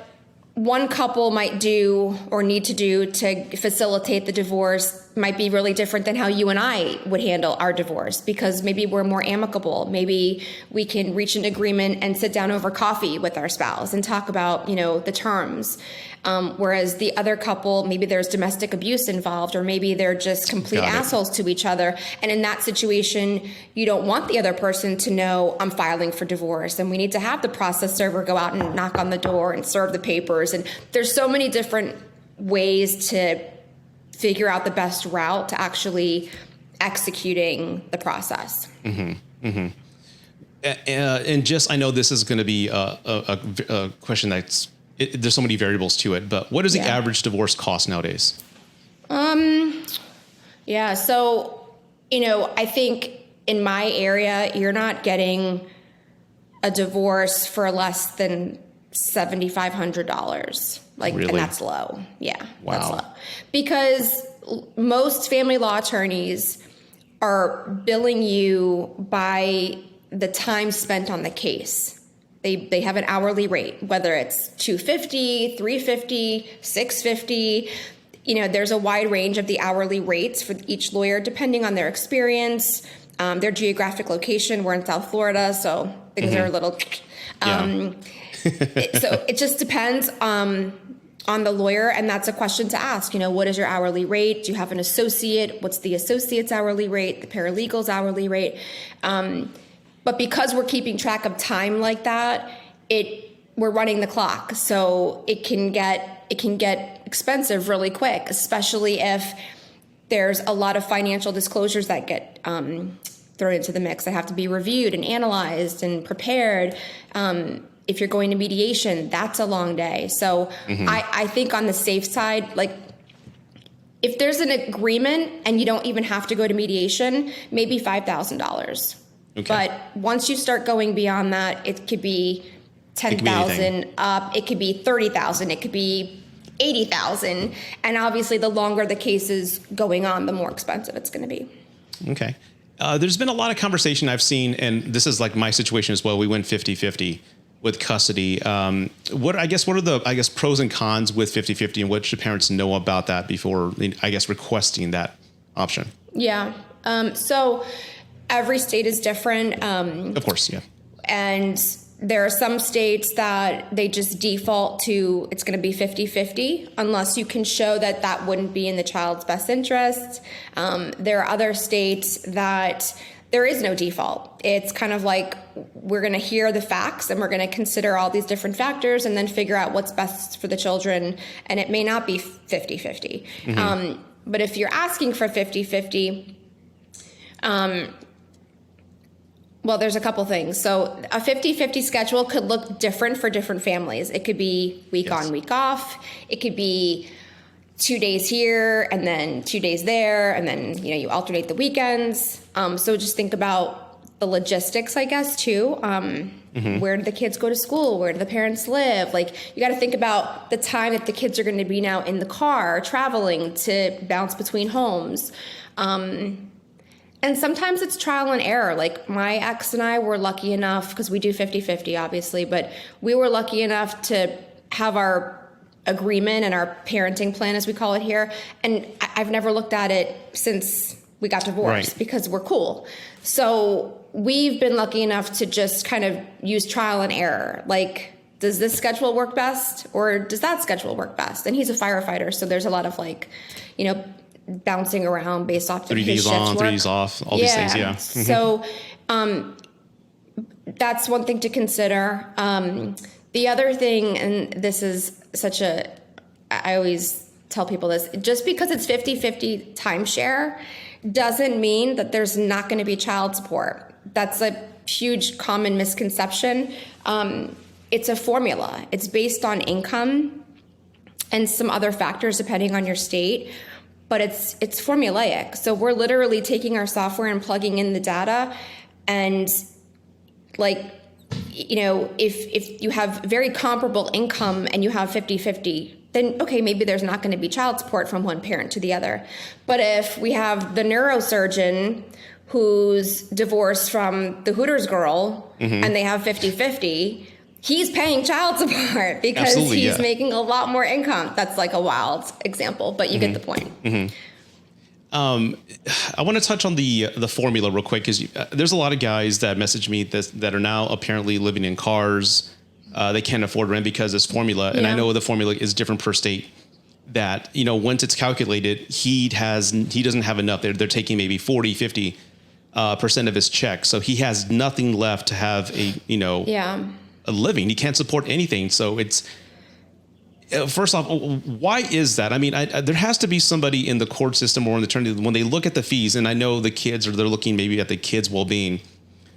one couple might do or need to do to facilitate the divorce might be really different than how you and I would handle our divorce, because maybe we're more amicable. Maybe we can reach an agreement and sit down over coffee with our spouse and talk about, the terms. Whereas the other couple, maybe there's domestic abuse involved, or maybe they're just complete assholes to each other. And in that situation, you don't want the other person to know I'm filing for divorce. And we need to have the process server go out and knock on the door and serve the papers. And there's so many different ways to figure out the best route to actually executing the process.
And just, I know this is going to be a question that's, there's so many variables to it, but what does the average divorce cost nowadays?
So, I think in my area, you're not getting a divorce for less than $7,500.
Really?
And that's low. Yeah.
Wow.
That's low. Because most family law attorneys are billing you by the time spent on the case. They have an hourly rate, whether it's $250, $350, $650. There's a wide range of the hourly rates for each lawyer, depending on their experience, their geographic location. We're in South Florida, so things are a little. So it just depends on the lawyer, and that's a question to ask. What is your hourly rate? Do you have an associate? What's the associate's hourly rate? The paralegal's hourly rate? But because we're keeping track of time like that, we're running the clock, so it can get expensive really quick, especially if there's a lot of financial disclosures that get thrown into the mix. They have to be reviewed and analyzed and prepared. If you're going to mediation, that's a long day. So I think on the safe side, if there's an agreement and you don't even have to go to mediation, maybe $5,000. Okay. But once you start going beyond that, it could be $10,000 up. It could be $30,000. It could be $80,000. And obviously, the longer the case is going on, the more expensive it's going to be. Okay.
There's been a lot of conversation I've seen, and this is like my situation as well. We went 50-50 with custody. What are the pros and cons with 50-50, and what should parents know about that before, requesting that option?
Yeah. So every state is different.
Of course, yeah.
And There are some states that they just default to it's going to be 50-50 unless you can show that that wouldn't be in the child's best interest. There are other states that there is no default. It's kind of like we're going to hear the facts and we're going to consider all these different factors and then figure out what's best for the children. And it may not be 50-50. But if you're asking for 50-50, well, there's a couple things. So a 50-50 schedule could look different for different families. It could be week on, week off. It could be 2 days here and then 2 days there. And then, you alternate the weekends. So just think about the logistics, I guess, too. Where do the kids go to school? Where do the parents live? Like, you got to think about the time that the kids are going to be now in the car, traveling to bounce between homes. And sometimes it's trial and error. Like, my ex and I were lucky enough, because we do 50-50, obviously, but we were lucky enough to have our agreement and our parenting plan, as we call it here. And I've never looked at it since we got divorced because we're cool. So we've been lucky enough to just kind of use trial and error. Like, does this schedule work best or does that schedule work best? And he's a firefighter, so there's a lot of bouncing around based off
3 days on, 3 days off, all these things. Yeah.
So that's one thing to consider. The other thing, and this is I always tell people this, just because it's 50-50 timeshare doesn't mean that there's not going to be child support. That's a huge common misconception. It's a formula. It's based on income and some other factors depending on your state. But it's formulaic. So we're literally taking our software and plugging in the data. And if you have very comparable income and you have 50-50, then okay, maybe there's not going to be child support from one parent to the other. But if we have the neurosurgeon who's divorced from the Hooters girl and they have 50-50, he's paying child support because he's making a lot more income. That's like a wild example, but you get the point.
I want to touch on the formula real quick, because there's a lot of guys that message me that are now apparently living in cars. They can't afford rent because this formula. And I know the formula is different per state. That, once it's calculated, he doesn't have enough. They're taking maybe 40-50% of his check. So he has nothing left to have a living. He can't support anything. So it's, first off, why is that? I mean, there has to be somebody in the court system or in the attorney when they look at the fees, and I know the kids, or they're looking maybe at the kids' well-being,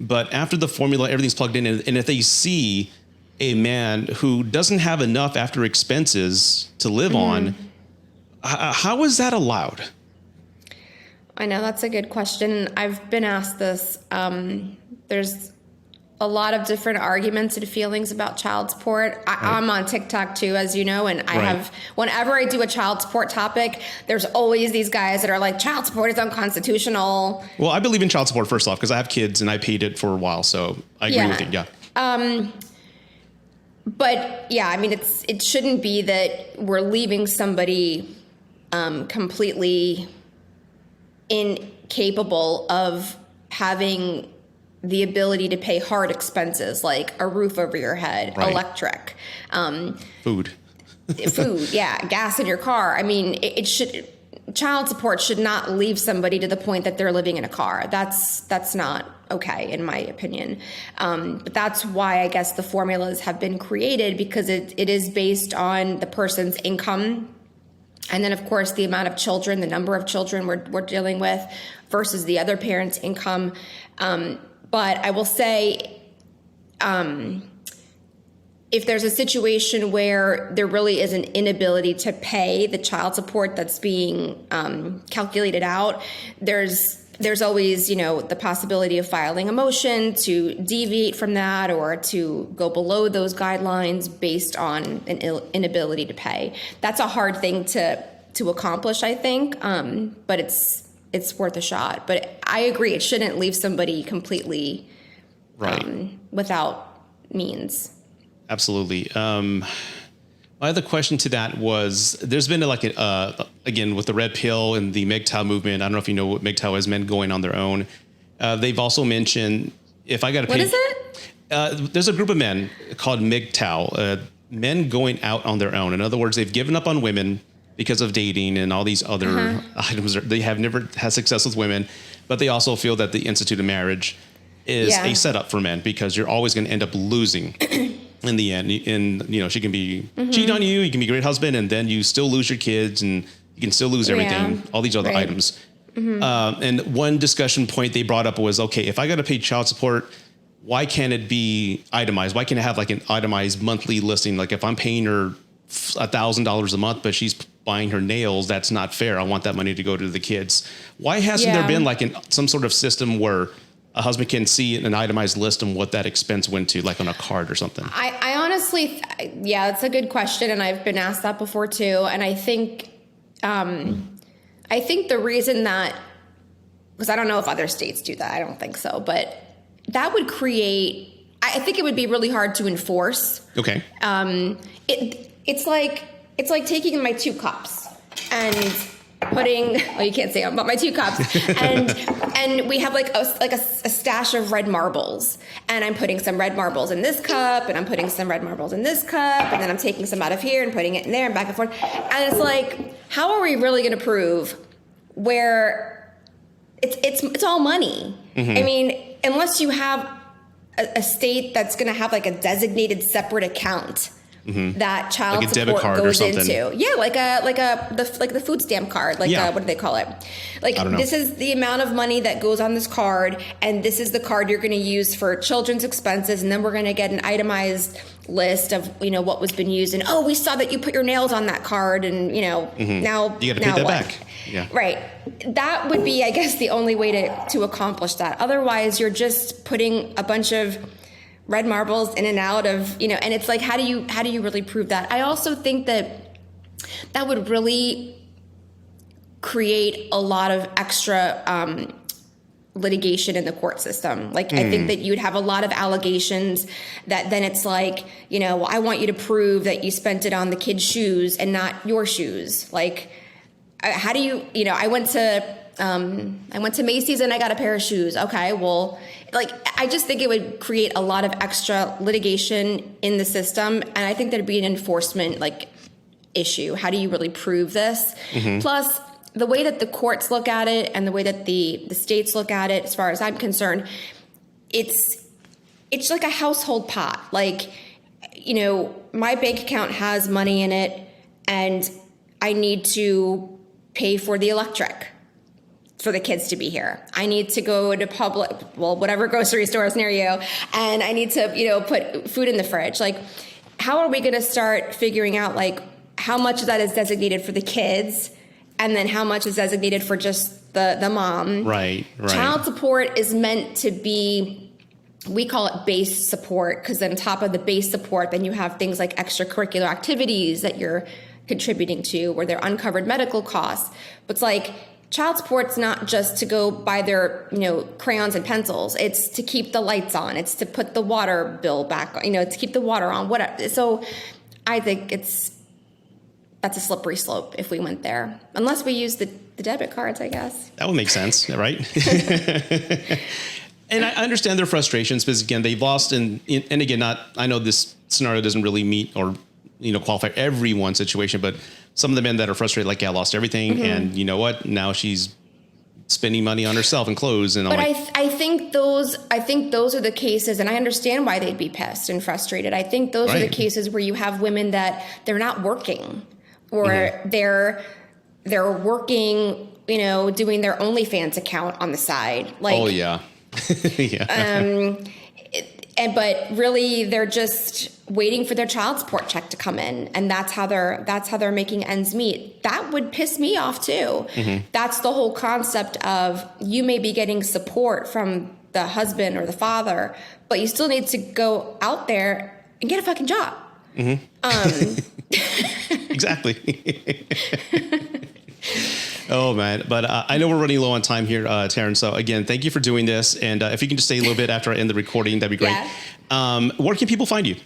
but after the formula, everything's plugged in, and if they see a man who doesn't have enough after expenses to live on, how is that allowed?
I know that's a good question. I've been asked this. There's a lot of different arguments and feelings about child support. I'm on TikTok too, as you know, and I have, whenever I do a child support topic, there's always these guys that are like, child support is unconstitutional.
Well, I believe in child support, first off, because I have kids and I paid it for a while, so I agree with it. Yeah.
But yeah, I mean, it shouldn't be that we're leaving somebody completely incapable of having the ability to pay hard expenses like a roof over your head, electric,
food,
gas in your car. I mean, child support should not leave somebody to the point that they're living in a car. That's not okay, in my opinion. But that's why I guess the formulas have been created, because it is based on the person's income. And then, of course, the amount of children, the number of children we're dealing with versus the other parent's income. But I will say, if there's a situation where there really is an inability to pay the child support that's being calculated out, there's always, the possibility of filing a motion to deviate from that or to go below those guidelines based on an inability to pay. That's a hard thing to accomplish, I think, but it's worth a shot. But I agree, it shouldn't leave somebody completely without means.
Absolutely. My other question to that was, there's been again, with the red pill and the MGTOW movement, I don't know if you know what MGTOW is, men going on their own. They've also mentioned, if I got to pay...
What is it?
There's a group of men called MGTOW, men going out on their own. In other words, they've given up on women because of dating and all these other items. They have never had success with women, but they also feel that the institute of marriage is a setup for men because you're always going to end up losing in the end. And, you know, she can be cheat on you, you can be a great husband, and then you still lose your kids and you can still lose everything, all these other items. And one discussion point they brought up was, okay, if I got to pay child support, why can't it be itemized? Why can't it have like an itemized monthly listing? Like if I'm paying her $1,000 a month, but she's buying her nails, that's not fair. I want that money to go to the kids. Why hasn't there been like some sort of system where a husband can see an itemized list and what that expense went to, like on a card or something?
I honestly, it's a good question. And I've been asked that before too. And I think the reason that, because I don't know if other states do that, I don't think so, but that would create, I think it would be really hard to enforce.
Okay.
It's like taking my 2 cups and putting, well, you can't say them, but my 2 cups, and we have like a stash of red marbles, and I'm putting some red marbles in this cup, and I'm putting some red marbles in this cup, and then I'm taking some out of here and putting it in there and back and forth. And it's like, how are we really going to prove where it's all money? I mean, unless you have a state that's going to have like a designated separate account that child
like a
support
debit card
goes
or something.
into. Yeah, like the food stamp card. Like what do they call it? Like this is the amount of money that goes on this card, and this is the card you're going to use for children's expenses, and then we're going to get an itemized list of what was been used, and we saw that you put your nails on that card, and now
you got to pay that back. Yeah.
Right. That would be, I guess, the only way to accomplish that. Otherwise, you're just putting a bunch of red marbles in and out of, and it's like, how do you really prove that? I also think that would really create a lot of extra litigation in the court system. Like, I think that you'd have a lot of allegations that then it's like, well, I want you to prove that you spent it on the kid's shoes and not your shoes. Like, how do you, I went to Macy's and I got a pair of shoes. Okay, well, like, I just think it would create a lot of extra litigation in the system. And I think there'd be an enforcement issue. How do you really prove this? Plus, the way that the courts look at it and the way that the states look at it, as far as I'm concerned, it's like a household pot. Like, my bank account has money in it and I need to pay for the electric for the kids to be here. I need to go to whatever grocery store is near you, and I need to, put food in the fridge. Like, how are we going to start figuring out, like, how much of that is designated for the kids, and then how much is designated for just the mom? Right. Child support is meant to be, we call it base support, because on top of the base support, then you have things like extracurricular activities that you're contributing to, where they're uncovered medical costs. But it's like, child support's not just to go buy their, crayons and pencils. It's to keep the lights on. It's to put the water bill back, to keep the water on, whatever. So I think that's a slippery slope if we went there, unless we use the debit cards, I guess.
That would make sense, right? And I understand their frustrations because, again, they've lost, and again, I know this scenario doesn't really meet or qualify everyone's situation, but some of the men that are frustrated, like, I lost everything, and you know what? Now she's spending money on herself and clothes, and
I think those are the cases, and I understand why they'd be pissed and frustrated. I think those are the cases where you have women that they're not working, or they're working, doing their OnlyFans account on the side. Like,
oh yeah, yeah.
But really, they're just waiting for their child support check to come in, and that's how they're making ends meet. That would piss me off too. That's the whole concept of, you may be getting support from the husband or the father, but you still need to go out there and get a fucking job.
Exactly. Oh, man. But I know we're running low on time here, Taryn. So, again, thank you for doing this. And if you can just stay a little bit after I end the recording, that'd be great. Yeah. Where can people find you?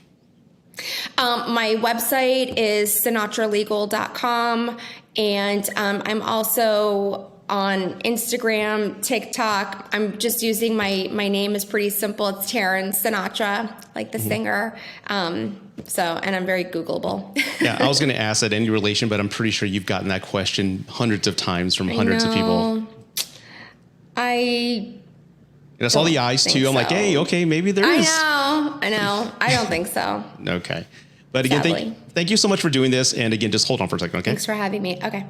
My website is sinatralegal.com. And I'm also on Instagram, TikTok. I'm just using my name is pretty simple. It's Taryn Sinatra, like the singer. And I'm very Googleable.
Yeah, I was going to ask that any relation, but I'm pretty sure you've gotten that question hundreds of times from hundreds of people. That's all the eyes too. I'm like, hey, okay, maybe there is.
I know. I don't think so.
Okay. But again, thank you so much for doing this. And again, just hold on for a second, okay?
Thanks for having me. Okay.